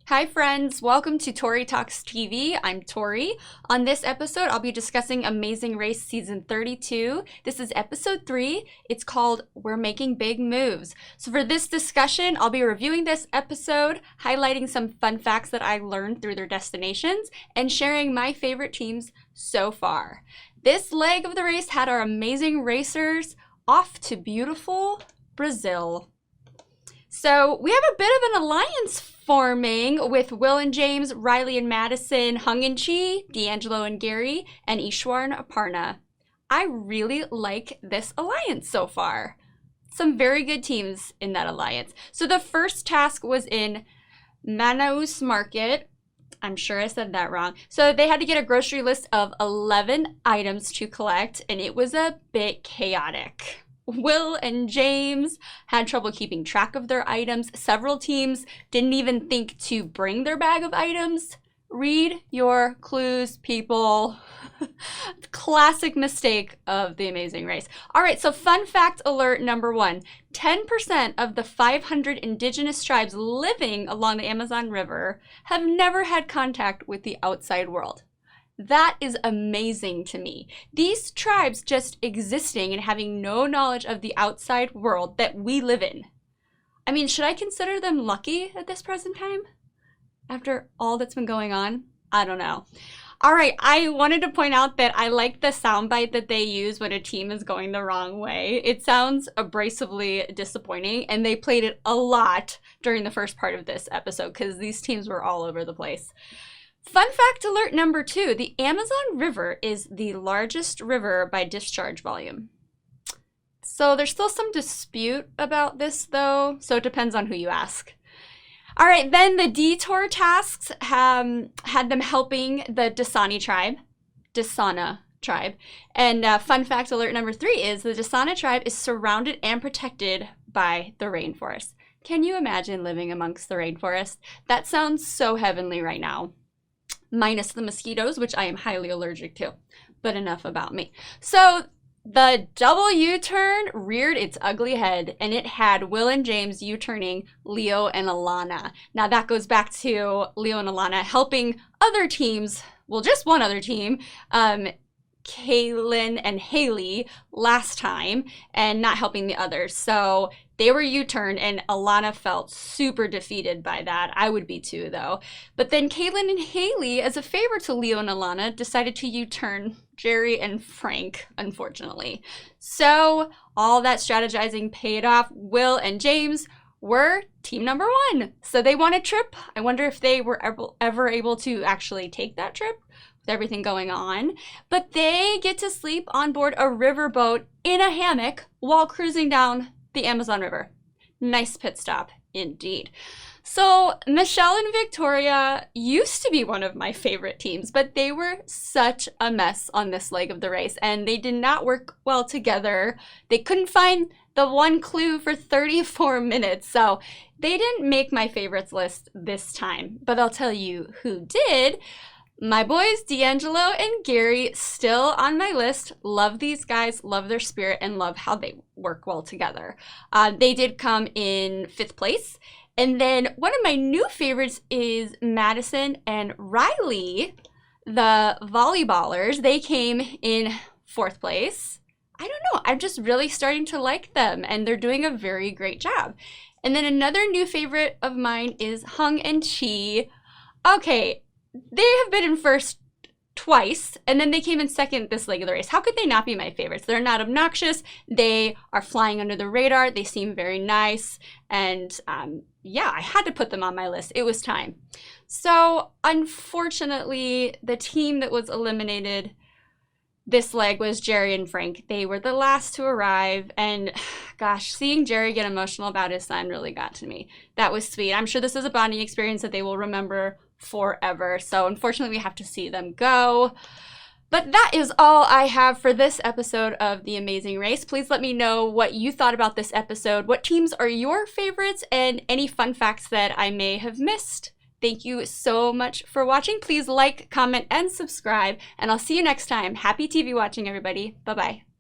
Hi friends, welcome to Tori Talks TV. I'm Tori. On this episode, I'll be discussing Amazing Race Season 32. This is episode 3. It's called We're Making Big Moves. So for this discussion, I'll be reviewing this episode, highlighting some fun facts that I learned through their destinations, and sharing my favorite teams so far. This leg of the race had our amazing racers off to beautiful Brazil. So we have a bit of an alliance forming with Will and James, Riley and Madison, Hung and Chi, D'Angelo and Gary, and Ishwar and Aparna. I really like this alliance so far. Some very good teams in that alliance. So the first task was in Manaus market. I'm sure I said that wrong. So they had to get a grocery list of 11 items to collect, and it was a bit chaotic. Will and James had trouble keeping track of their items. Several teams didn't even think to bring their bag of items. Read your clues, people. Classic mistake of the Amazing Race. All right, so fun fact alert number 1. 10% of the 500 indigenous tribes living along the Amazon River have never had contact with the outside world. That is amazing to me. These tribes just existing and having no knowledge of the outside world that we live in. I mean, should I consider them lucky at this present time? After all that's been going on? I don't know. All right, I wanted to point out that I like the soundbite that they use when a team is going the wrong way. It sounds abrasively disappointing, and they played it a lot during the first part of this episode because these teams were all over the place. Fun fact alert number 2, the Amazon River is the largest river by discharge volume. So there's still some dispute about this though, so it depends on who you ask. All right, then the detour tasks had them helping the Dasani tribe. And fun fact alert number 3 is the Dasani tribe is surrounded and protected by the rainforest. Can you imagine living amongst the rainforest? That sounds so heavenly right now. Minus the mosquitoes, which I am highly allergic to. But enough about me. So the double U-turn reared its ugly head, and it had Will and James U-turning Leo and Alana. Now that goes back to Leo and Alana helping other teams, well, just one other team, Kaylin and Haley last time, and not helping the others. So they were U-turned, and Alana felt super defeated by that. I would be too, though. But then Kaylin and Haley, as a favor to Leo and Alana, decided to U-turn Jerry and Frank, unfortunately. So all that strategizing paid off. Will and James were team number 1. So they won a trip. I wonder if they were ever able to actually take that trip with everything going on. But they get to sleep on board a riverboat in a hammock while cruising down the Amazon River. Nice pit stop, indeed. So Michelle and Victoria used to be one of my favorite teams, but they were such a mess on this leg of the race, and they did not work well together. They couldn't find the one clue for 34 minutes, so they didn't make my favorites list this time. But I'll tell you who did. My boys, D'Angelo and Gary, still on my list. Love these guys, love their spirit, and love how they work well together. They did come in 5th place. And then one of my new favorites is Madison and Riley, the volleyballers. They came in 4th place. I don't know, I'm just really starting to like them, and they're doing a very great job. And then another new favorite of mine is Hung and Chi. Okay, they have been in first twice, and then they came in 2nd this leg of the race. How could they not be my favorites? They're not obnoxious. They are flying under the radar. They seem very nice. And yeah, I had to put them on my list. It was time. So unfortunately, the team that was eliminated this leg was Jerry and Frank. They were the last to arrive, and gosh, seeing Jerry get emotional about his son really got to me. That was sweet. I'm sure this is a bonding experience that they will remember forever. So unfortunately, we have to see them go. But that is all I have for this episode of The Amazing Race. Please let me know what you thought about this episode. What teams are your favorites, and any fun facts that I may have missed. Thank you so much for watching. Please like, comment, and subscribe, and I'll see you next time. Happy TV watching, everybody. Bye-bye.